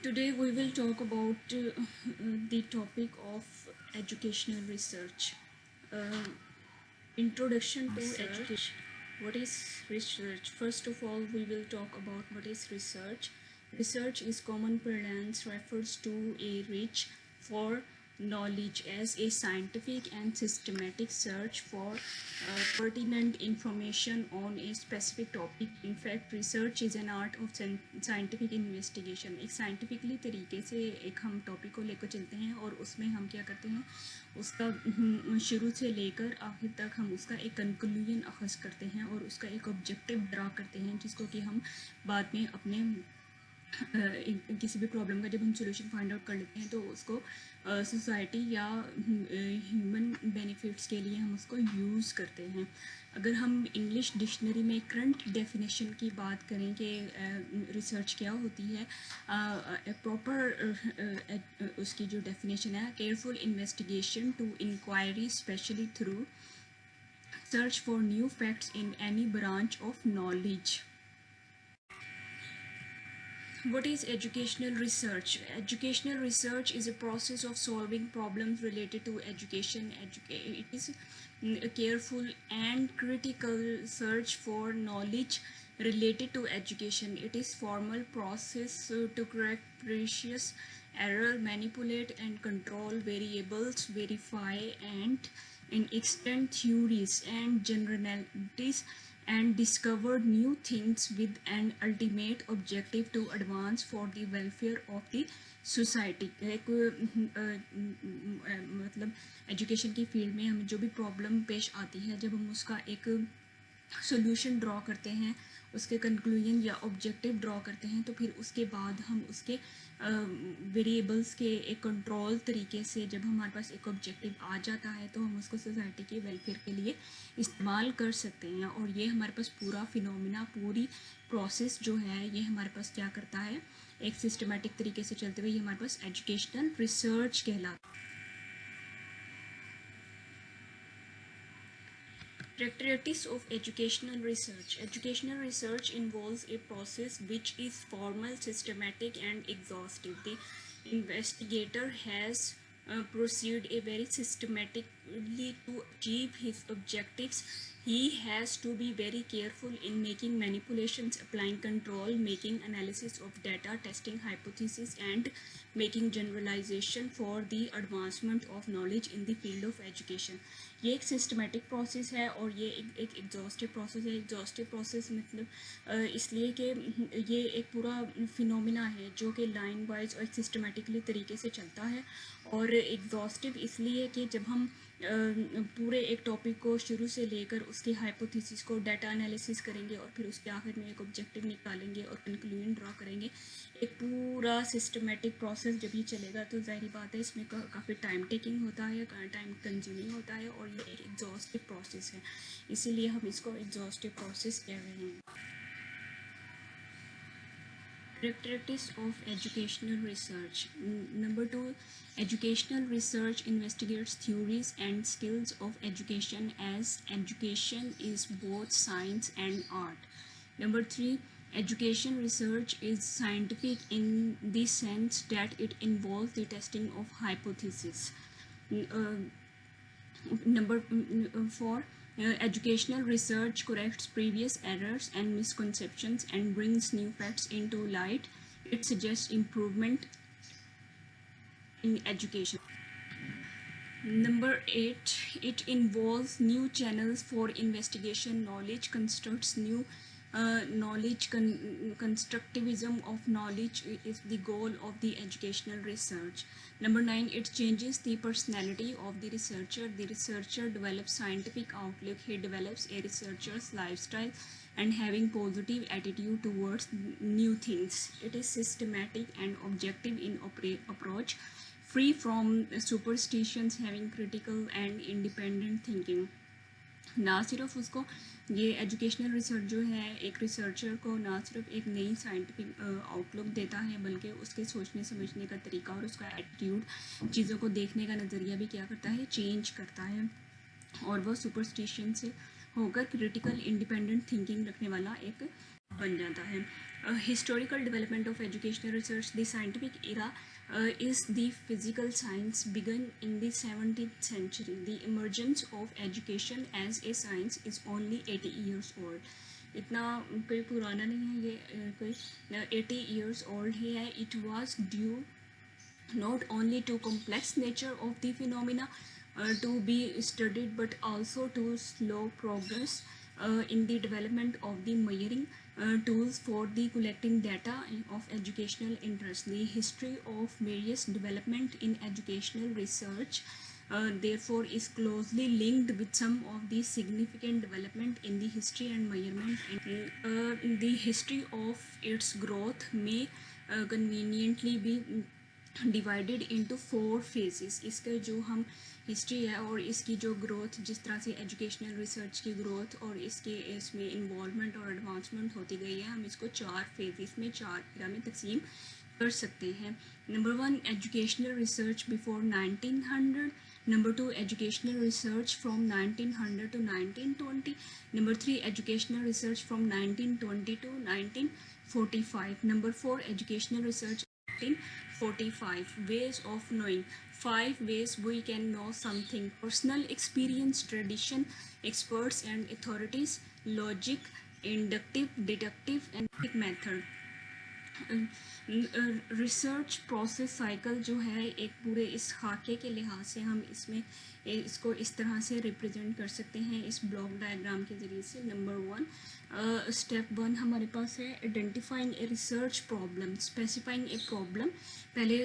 Today we will talk about the topic of educational research. Uh, Introduction to education. What is research? First of all, we will talk about what is research. Research is common parlance refers to a reach for knowledge as a scientific and systematic search for pertinent information on a specific topic. In fact, research is an art of scientific investigation. एक scientifically तरीके से एक हम topic को लेकर चलते हैं और उसमें हम क्या करते हैं, उसका शुरू से लेकर आखिर तक हम उसका एक कंक्लूजन अखज़ करते हैं और उसका एक ऑब्जेक्टिव ड्रा करते हैं, जिसको कि हम बाद में अपने किसी भी प्रॉब्लम का जब हम सोल्यूशन फाइंड आउट कर लेते हैं तो उसको सोसाइटी या ह्यूमन बेनिफिट्स के लिए हम उसको यूज़ करते हैं. अगर हम इंग्लिश डिक्शनरी में करंट डेफिनेशन की बात करें कि रिसर्च क्या होती है, प्रॉपर उसकी जो डेफिनेशन है, careful investigation to inquiry specially through search for new facts in any branch of knowledge. What is educational research? Educational research is a process of solving problems related to education. It is a careful and critical search for knowledge related to education. It is formal process to correct precious error, manipulate and control variables, verify and extend theories and generalities, and discovered new things with an ultimate objective to advance for the welfare of the society. एक मतलब education की field में हमें जो भी problem पेश आती है, जब हम उसका एक सोल्यूशन ड्रॉ करते हैं, उसके कंक्लूजन या ऑब्जेक्टिव ड्रॉ करते हैं, तो फिर उसके बाद हम उसके वेरिएबल्स के एक कंट्रोल तरीके से जब हमारे पास एक ऑब्जेक्टिव आ जाता है तो हम उसको सोसाइटी के वेलफेयर के लिए इस्तेमाल कर सकते हैं. और ये हमारे पास पूरा फिनोमिना, पूरी प्रोसेस जो है, ये हमारे पास क्या करता है, एक सिस्टमेटिक तरीके से चलते हुए ये हमारे पास एजुकेशनल रिसर्च कहलाता है. Characteristics of educational research. Educational research involves a process which is formal, systematic and exhaustive. The investigator has proceeded a very systematically to achieve his objectives. He has to be very careful in making manipulations, applying control, making analysis of data, testing hypotheses and making generalization for the advancement of knowledge in the field of education. ये एक systematic process है और ये एक exhaustive process है. Exhaustive process मतलब इसलिए कि ये एक पूरा फिनोमिना है जो कि लाइन वाइज और सिस्टमेटिकली तरीके से चलता है. और एग्जॉस्टिव इसलिए कि जब हम पूरे एक टॉपिक को शुरू से लेकर उसकी हाइपोथेसिस को डाटा एनालिसिस करेंगे और फिर उसके आखिर में एक ऑब्जेक्टिव निकालेंगे और कंक्लूजन ड्रॉ करेंगे, एक पूरा सिस्टमेटिक प्रोसेस जब ही चलेगा तो ज़ाहिर बात है इसमें काफ़ी टाइम टेकिंग होता है, टाइम कंज्यूमिंग होता है और ये एक एग्जॉस्टिव प्रोसेस है, इसीलिए हम इसको एग्जॉस्टिव प्रोसेस कह रहे हैं. Characteristics of educational research. Number 2, educational research investigates theories and skills of education, as education is both science and art. Number 3, education research is scientific in the sense that it involves the testing of hypotheses. Number 4, educational research corrects previous errors and misconceptions and brings new facts into light. It suggests improvement in education. Number 8, it involves new channels for investigation. Knowledge constructs new knowledge. Constructivism of knowledge is the goal of the educational research. Number 9, it changes the personality of the researcher. The researcher develops scientific outlook. He develops a researcher's lifestyle and having positive attitude towards new things. It is systematic and objective in approach, free from superstitions, having critical and independent thinking. ना सिर्फ उसको ये educational research जो है एक researcher को ना सिर्फ एक नई साइंटिफिक आउटलुक देता है, बल्कि उसके सोचने समझने का तरीका और उसका एटीट्यूड, चीज़ों को देखने का नज़रिया भी क्या करता है, चेंज करता है. और वह सुपरस्टिशन से होकर क्रिटिकल इंडिपेंडेंट थिंकिंग रखने वाला एक बन जाता है. Historical development of educational research. The scientific era is the physical science began in the 17th century. The emergence of education as a science is only 80 years old. इतना कोई पुराना नहीं है ये, कोई 80 years old ही है. It was due not only to complex nature of the phenomena to be studied, but also to slow progress in the development of the measuring tools for the collecting data of educational interest. The history of various development in educational research therefore is closely linked with some of the significant development in the history and measurement, and the history of its growth may conveniently be divided into 4 phases. इसका जो हम history है और इसकी जो growth, जिस तरह से एजुकेशनल रिसर्च की ग्रोथ और इसके इसमें इन्वॉल्वमेंट और एडवांसमेंट होती गई है, हम इसको 4 फेजेस में 4 एरा में तकसीम कर सकते हैं. Number 1 educational research before 1900. Number 2 educational research from 1900 to 1920. Number 3 educational research from 1920 to 1945. Number 4 educational research 1945. Ways of knowing. 5 ways we can know something: personal experience, tradition, experts and authorities, logic, inductive, deductive and method. Research process cycle जो है एक पूरे इस खाके के लिहाज से हम इसमें इसको इस तरह से रिप्रेजेंट कर सकते हैं इस ब्लॉक डायग्राम के ज़रिए से. नंबर 1 स्टेप 1 हमारे पास है identifying a research problem, specifying a problem. पहले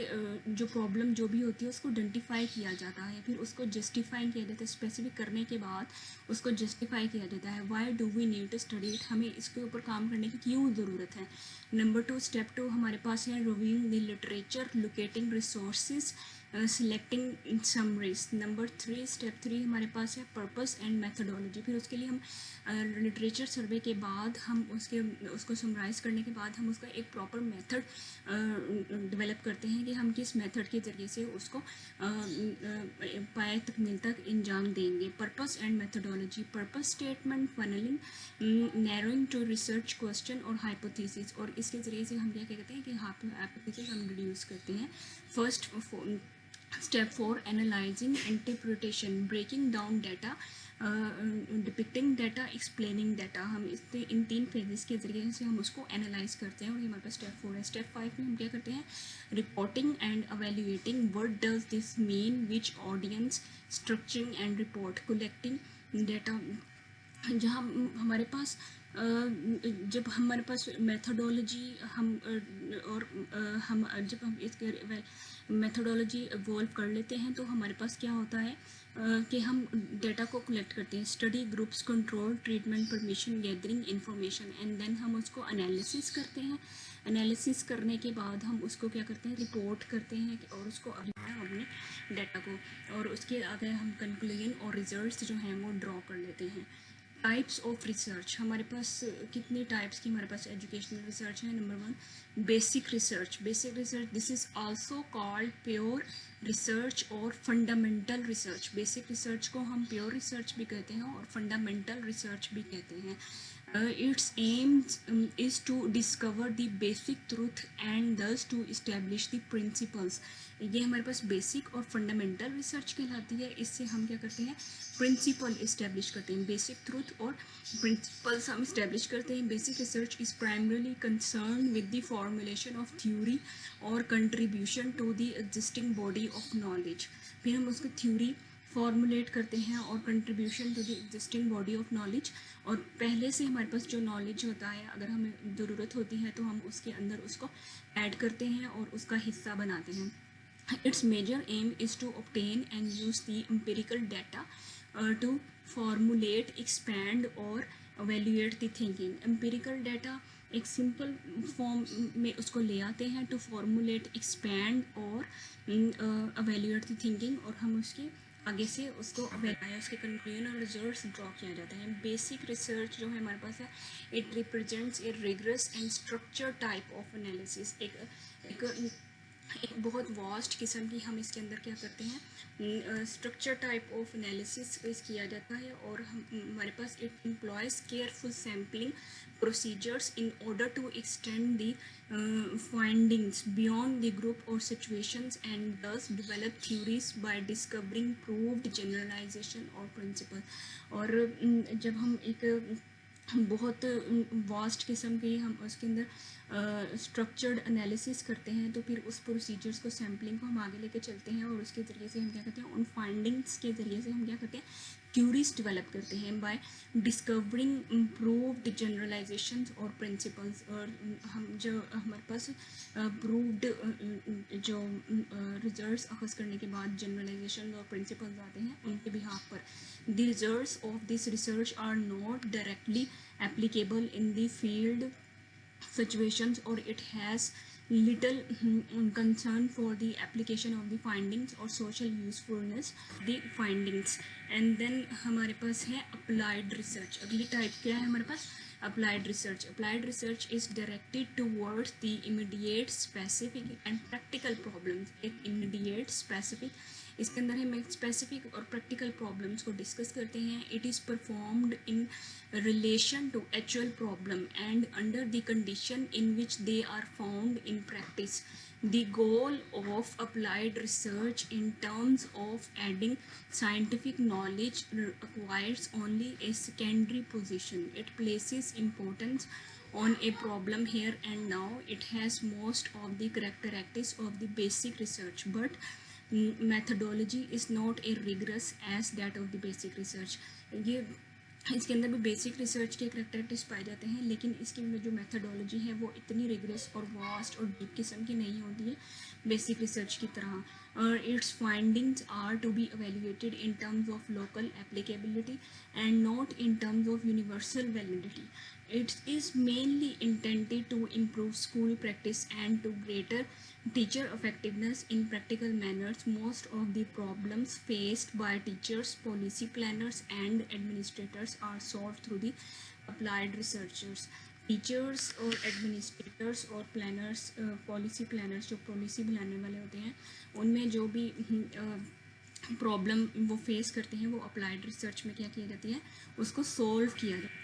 जो प्रॉब्लम जो भी होती है उसको आइडेंटिफाई किया जाता है, फिर उसको जस्टिफाई किया जाता है. स्पेसिफिक करने के बाद उसको जस्टिफाई किया जाता है. Why do we need to study it, हमें इसके ऊपर काम करने की क्यों ज़रूरत है. नंबर 2 स्टेप 2 हमारे पास है reviewing the literature, locating resources, selecting summaries. Number 3 step 3 हमारे पास है पर्पस एंड मेथडोलॉजी. फिर उसके लिए हम लिटरेचर सर्वे के बाद हम उसको समराइज़ करने के बाद हम उसका एक प्रॉपर मेथड डेवलप करते हैं कि हम किस मेथड के ज़रिए से उसको पाए तकमील तक अंजाम देंगे. Purpose and methodology. Purpose statement, funneling, narrowing to research question और हाइपोथेसिस. और इसके ज़रिए से हम क्या कहते हैं कि हाइपोथेसिस हम रिड्यूस करते हैं. First step 4 analysing, interpretation, breaking down data, depicting data, explaining data. हम इन 3 फेजेस के ज़रिए से हम उसको एनालाइज करते हैं और ये हमारे पास स्टेप 4 है. स्टेप 5 में हम क्या करते हैं reporting and evaluating. What does this mean, which audience, structuring and report, collecting data. जहाँ हमारे पास जब हमारे पास मेथडोलॉजी हम जब हम इसके मेथडोलॉजी इवॉल्व कर लेते हैं तो हमारे पास क्या होता है कि हम डेटा को कलेक्ट करते हैं. Study groups, control, treatment, permission, gathering information, and then हम उसको एनालिसिस करते हैं. एनालिसिस करने के बाद हम उसको क्या करते हैं रिपोर्ट करते हैं और उसको अपने डाटा को, और उसके आगे हम कंक्लूजन और रिजल्ट्स जो हैं वो ड्रॉ कर लेते हैं. Types of research. हमारे पास कितने टाइप्स की हमारे पास एजुकेशनल रिसर्च है. Number 1 basic research. Basic research this is also called pure research और फंडामेंटल रिसर्च. बेसिक रिसर्च को हम प्योर रिसर्च भी कहते हैं और फंडामेंटल रिसर्च भी कहते हैं. Its aims is to discover the basic truth and thus to establish the principles. ये हमारे पास बेसिक और फंडामेंटल रिसर्च कहलाती है. इससे हम क्या करते हैं प्रिंसिपल इस्टेब्लिश करते हैं. बेसिक ट्रूथ और प्रिंसिपल्स हम इस्टेब्लिश करते हैं. Basic research is primarily concern with the formulation of theory और contribution to the existing body of knowledge. फिर हम उसको थ्योरी फॉर्मुलेट करते हैं और contribution to the existing body of knowledge. और पहले से हमारे पास जो नॉलेज होता है अगर हमें ज़रूरत होती है तो हम उसके अंदर उसको ऐड करते हैं और उसका हिस्सा बनाते हैं. Its major aim is to obtain and use the empirical data to formulate, expand or evaluate the thinking. Empirical data एक सिंपल फॉर्म में उसको ले आते हैं टू फॉर्मुलेट, एक्सपैंड और evaluate the thinking, और हम उसके आगे से उसको उसके कंक्लूजन और रिजल्ट्स ड्रॉ किया जाता है. बेसिक रिसर्च जो है हमारे पास है it represents A rigorous and structure type of analysis. एक एक बहुत वास्ट किस्म की हम इसके अंदर क्या करते हैं, स्ट्रक्चर टाइप ऑफ एनालिसिस किया जाता है, और हमारे पास it employs careful sampling procedures in order to extend the findings beyond the group or situations, and thus develop theories by discovering proved generalization or principle. और जब हम एक बहुत वास्ट किस्म की हम उसके अंदर स्ट्रक्चर्ड एनालिसिस करते हैं, तो फिर उस प्रोसीजर्स को सैम्पलिंग को हम आगे लेके चलते हैं, और उसके ज़रिए से हम क्या करते हैं, उन फाइंडिंग्स के ज़रिए से हम क्या करते हैं, थ्योरीज डेवलप करते हैं बाय डिस्कवरिंग इम्प्रूव्ड जनरलाइजेशंस और प्रिंसिपल्स। और हम जो हमारे पास प्रूव्ड जो रिजल्ट्स अखज़ करने के बाद जनरलाइजेशन और प्रिंसिपल्स आते हैं, उनके बिहाफ पर the results of this research are not directly applicable in the field situations, or it has little concern for the application of the findings or social usefulness the findings. And then हमारे पास है applied research। अगली type क्या है हमारे पास, applied research। applied research is directed towards the immediate specific and practical problems। एक immediate specific, इसके अंदर हम स्पेसिफिक और प्रैक्टिकल प्रॉब्लम्स को डिस्कस करते हैं। It is performed in relation to actual problem and under the condition in which they are found in practice. The goal of applied research in terms of adding scientific knowledge acquires only a secondary position. It places importance on a problem here and now. It has most of the characteristics of the basic research, but methodology is not as rigorous as that of the basic research। ये इसके अंदर भी basic research के characteristics पाए जाते हैं, लेकिन इसकी जो मेथडोलॉजी है वो इतनी रिगरस और वास्ट और डीप किस्म की नहीं होती है बेसिक रिसर्च की तरह। और its findings are to be evaluated in terms of local applicability and not in terms of universal validity. It is mainly intended to improve school practice and to greater teacher effectiveness in practical manners. Most of the problems faced by teachers, policy planners and administrators are solved through the applied researchers। Teachers और administrators और planners, policy planners जो policy बनाने वाले होते हैं, उनमें जो भी प्रॉब्लम वो फेस करते हैं, वो अप्लाइड रिसर्च में क्या किया जाती है, उसको सोल्व किया जाता है।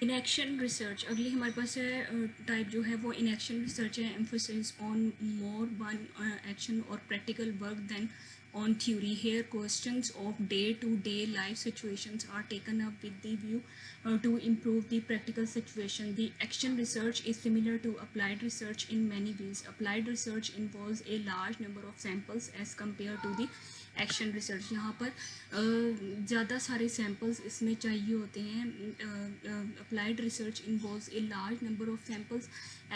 इनएक्शन रिसर्च अगली हमारे पास है टाइप जो है वो इनएक्शन रिसर्च है। Emphasis on more on action और practical work than on theory। Here questions of day-to-day life situations are taken up with the view to improve the practical situation। The action research is similar to applied research in many ways। Applied research involves a large number of samples as compared to the action research. यहाँ पर ज़्यादा सारे samples इसमें चाहिए होते हैं। Applied research involves a large number of samples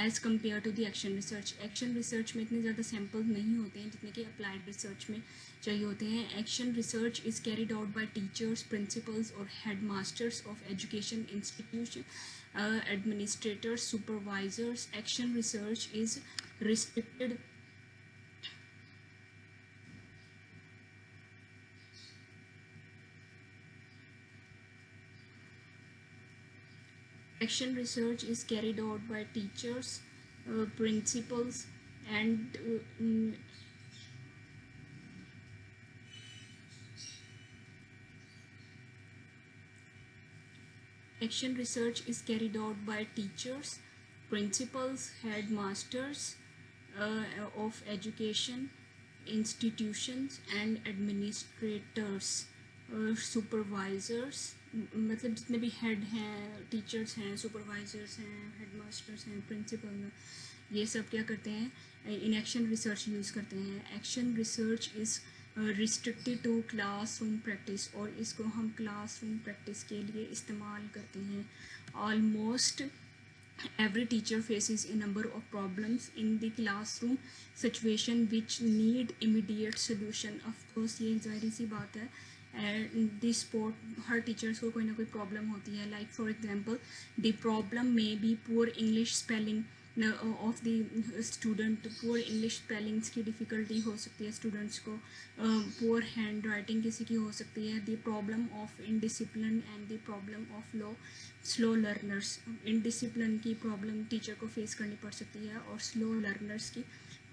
as compare to the action research. Action research में इतने ज़्यादा सैम्पल्स नहीं होते हैं जितने कि अप्लाइड रिसर्च में चाहिए होते हैं। Action research is carried out by teachers, principals और headmasters of education institution, administrators, supervisors. Action research is restricted Action research is carried out by teachers, principals and action research is carried out by teachers, principals, headmasters of education institutions and administrators, supervisors, मतलब जितने भी head हैं, teachers हैं, supervisors हैं, headmasters हैं, principal हैं, ये सब क्या करते हैं, इन एक्शन रिसर्च यूज़ करते हैं। Action research is restricted to classroom practice, और इसको हम क्लासरूम प्रैक्टिस के लिए इस्तेमाल करते हैं। Almost every teacher faces a number of problems in the classroom situation which need immediate solution। of course ये ज़ाहिर सी बात है, दिस स्पोर्ट हर टीचर्स को कोई ना कोई प्रॉब्लम होती है। Like for example the problem may be poor English spelling, of the student, poor English spellings की डिफ़िकल्टी हो सकती है स्टूडेंट्स को, पुअर हैंड राइटिंग किसी की हो सकती है, the problem of indiscipline and the problem of slow learners. Indiscipline की प्रॉब्लम टीचर को फेस करनी पड़ सकती है और स्लो लर्नर्स की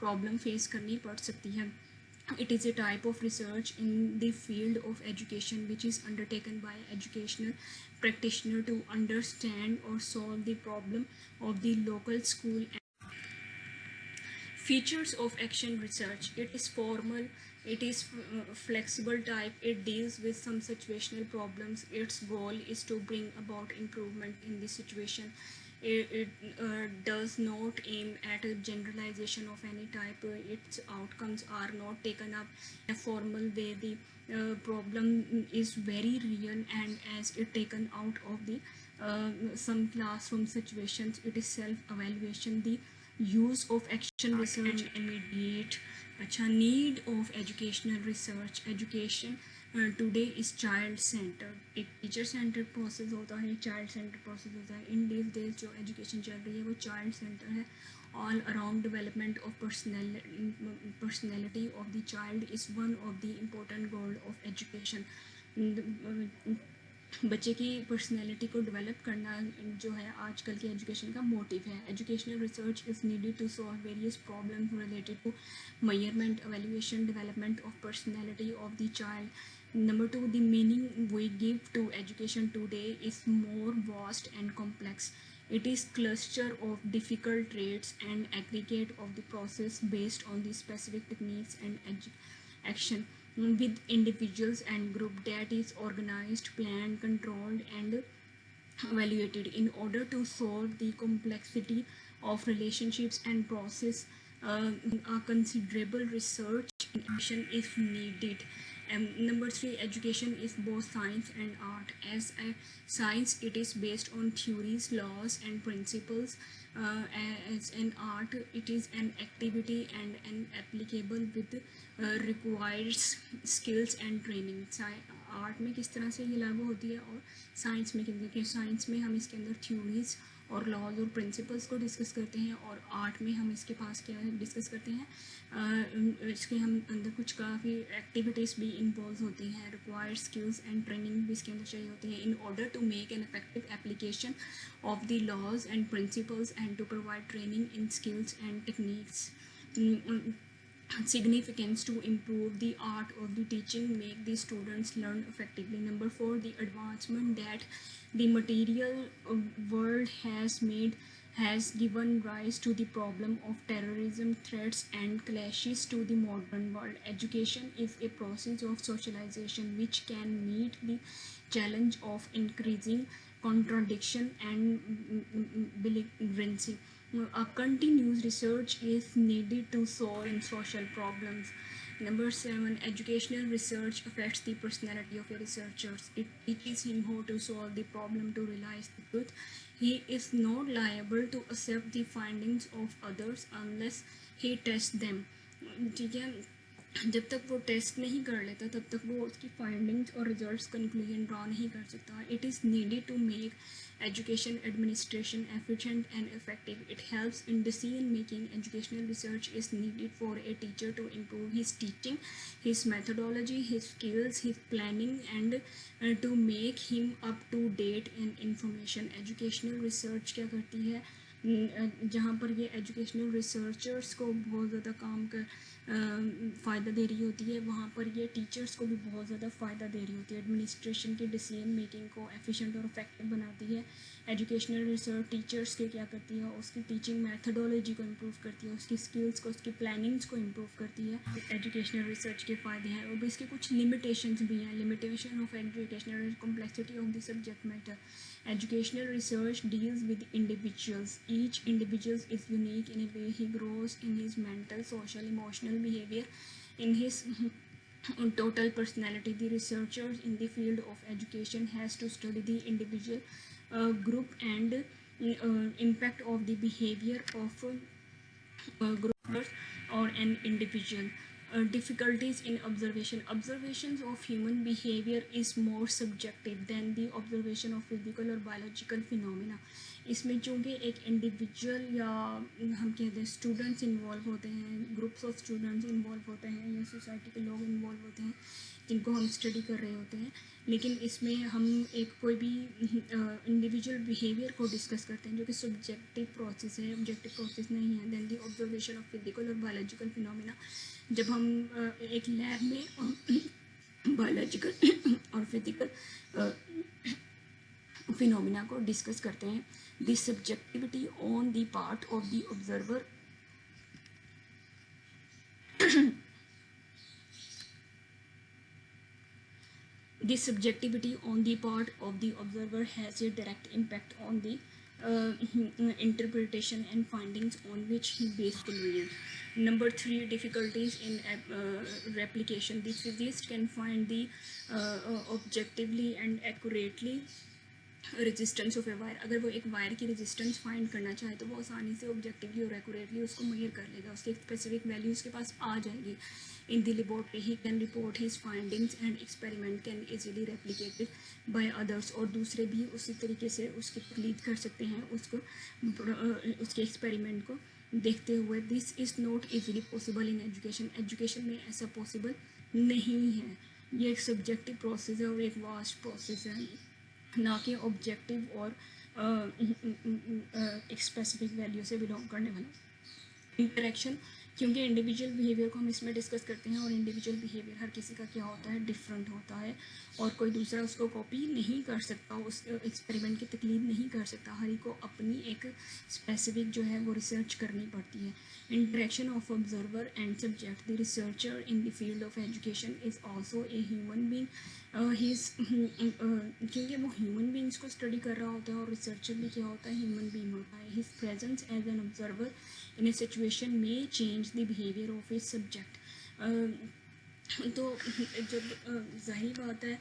प्रॉब्लम फेस करनी पड़ सकती है। It is a type of research in the field of education which is undertaken by educational practitioner to understand or solve the problem of the local school. Features of action research: it is formal, it is flexible type, it deals with some situational problems, its goal is to bring about improvement in the situation. It does not aim at a generalization of any type. Its outcomes are not taken up in a formal way. The problem is very real, and as it taken out of the some classroom situations, it is self-evaluation. The use of action research and immediate need of educational research. Education today is child centre. एक teacher centre process होता है, child centre process होता है। इन these days जो education चल रही है वो चाइल्ड सेंटर है। All around development of personality of the child is one of the important goal of education. बच्चे की पर्सनैलिटी को डेवलप करना जो है आजकल की एजुकेशन का मोटिव है। Educational research is needed to solve various problems related to measurement, evaluation, development of personality of the child. Number 2, the meaning we give to education today is more vast and complex. It is cluster of difficult traits and aggregate of the process based on the specific techniques and action with individuals and group that is organized, planned, controlled and evaluated in order to solve the complexity of relationships and process. A considerable research and action is needed. Number 3, education is both science and art. As a science, it is based on theories, laws and principles. As an art, it is an activity and an applicable with requires skills and training. Art में किस तरह से ये लागू होती है और science में किस, साइंस में हम इसके अंदर थ्योरीज और लॉज और प्रिंसिपल्स को डिस्कस करते हैं, और आर्ट में हम इसके पास क्या डिस्कस करते हैं, इसके हम अंदर कुछ काफ़ी एक्टिविटीज़ भी इन्वॉल्व होती हैं, रिक्वायर्ड स्किल्स एंड ट्रेनिंग भी इसके अंदर चाहिए होती है in order to make an effective application of the laws and principles and to provide training in skills and techniques. Significance to improve the art of the teaching, make the students learn effectively. Number 4, the advancement that the material world has made has given rise to the problem of terrorism, threats and clashes to the modern world. Education is a process of socialization which can meet the challenge of increasing contradiction and belligerency. A continuous research is needed to solve social problems. Number 7, educational research affects the personality of a researcher. It teaches him how to solve the problem, to realize the truth. He is not liable to accept the findings of others unless he tests them. ठीक है, जब तक वो test नहीं कर लेता तब तक वो उसकी फाइंडिंग्स और रिजल्ट्स कंक्लूजन ड्रा नहीं कर सकता। It is needed to make education administration efficient and effective. It helps in decision making. Educational research is needed for a teacher to improve his teaching, his methodology, his skills, his planning and to make him up to date in information. Educational research क्या करती है, जहाँ पर ये educational researchers को बहुत ज़्यादा काम कर फ़ायदा दे रही होती है, वहाँ पर ये टीचर्स को भी बहुत ज़्यादा फ़ायदा दे रही होती है। एडमिनिस्ट्रेशन की डिसीजन मेकिंग को एफिशिएंट और इफेक्टिव बनाती है। एजुकेशनल रिसर्च टीचर्स के क्या करती है, उसकी टीचिंग मैथडोलॉजी को इम्प्रूव करती है, उसकी स्किल्स को, उसकी प्लानिंग्स को इम्प्रूव करती है। एजुकेशनल रिसर्च के फ़ायदे हैं और इसके कुछ लिमिटेशंस भी हैं। Limitation of educational complexity of the subject matter. Educational research deals with individuals. Each individual is unique in a way. He grows in his mental, social, emotional behavior, in his total personality. The researchers in the field of education has to study the individual, group and impact of the behavior of group or an individual. Difficulties in observation. Observations of human behavior is more subjective than the observation of physical or biological phenomena. इसमें चूँकि एक individual या हम कहते हैं students involve होते हैं, groups of students involve होते हैं या सोसाइटी के लोग इन्वॉल्व होते हैं जिनको हम स्टडी कर रहे होते हैं, लेकिन इसमें हम एक कोई भी इंडिविजुअल बिहेवियर को डिस्कस करते हैं जो कि सब्जेक्टिव प्रोसेस है, ऑब्जेक्टिव प्रोसेस नहीं है। Then the observation of physical और बायोलॉजिकल फिनोमिना, जब हम एक लैब में बायोलॉजिकल और फिजिकल फिनोमिना को डिस्कस करते हैं, the subjectivity on the part of the observer this subjectivity on the part of the observer has a direct impact on the interpretation and findings on which he based conclusion. Number 3, difficulties in replication. The physicist can find the objectively and accurately resistance of a wire. अगर वो एक wire की resistance find करना चाहे तो वो आसानी से ऑब्जेक्टिवली और एक्यूरेटली उसको मेजर कर लेगा, उसकी स्पेसिफिक वैल्यू उसके पास आ जाएगी। In the laboratory he can report his findings and experiment can easily replicated by others, और दूसरे भी उसी तरीके से उसकी तकलीद कर सकते हैं उसको, उसके एक्सपेरिमेंट को देखते हुए। This is not easily possible in education. Education में ऐसा पॉसिबल नहीं है। ये एक सब्जेक्टिव प्रोसेस है और एक वास्ट प्रोसेस है, ना कि ऑब्जेक्टिव और एक स्पेसिफिक वैल्यू से बिलोंग करने वाला। इंटरेक्शन, क्योंकि इंडिविजुअल बिहेवियर को हम इसमें डिस्कस करते हैं और इंडिविजुअल बिहेवियर हर किसी का क्या होता है, डिफरेंट होता है, और कोई दूसरा उसको कॉपी नहीं कर सकता, उस एक्सपेरिमेंट की तकलीद नहीं कर सकता। हर एक को अपनी एक स्पेसिफिक जो है वो रिसर्च करनी पड़ती है। Interaction of observer and subject, the researcher in the field of education is also a human being. क्योंकि वो ह्यूमन बींग्स को स्टडी कर रहा होता है और रिसर्चर भी क्या होता है, ह्यूमन बींग होता है। His presence as an observer in a situation में change the behaviour of his subject. तो जब जाहिर बात है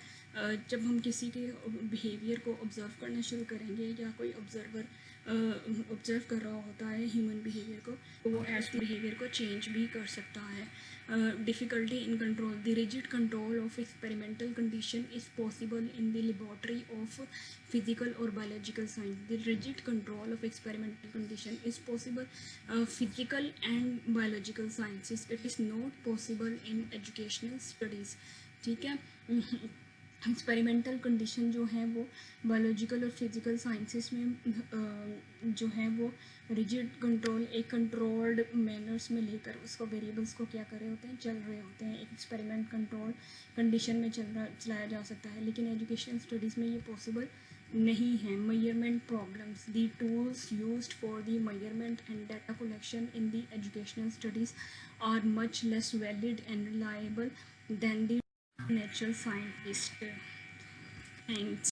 जब हम किसी के बिहेवियर को ऑब्ज़र्व करना शुरू करेंगे या कोई ऑब्ज़र्वर ऑब्ज़र्व कर रहा होता है ह्यूमन बिहेवियर को, तो वो एज बिहेवियर को चेंज भी कर सकता है। Difficulty in control, the rigid control of experimental condition is possible in the laboratory of physical or biological science. The rigid control of experimental condition is possible physical and biological sciences. It is not possible in educational studies. ठीक है, experimental condition जो है वो biological और physical sciences में जो है वो रिजिड कंट्रोल, एक कंट्रोल्ड मैनर्स में लेकर उसको वेरिएबल्स को क्या कर रहे होते हैं, चल रहे होते हैं। एक एक्सपेरिमेंट कंट्रोल कंडीशन में चलाया जा सकता है, लेकिन एजुकेशनल स्टडीज़ में ये पॉसिबल नहीं है। Measurement problems, the tools used for the measurement and data collection in the educational studies are much less valid and reliable than the natural scientist. Thanks.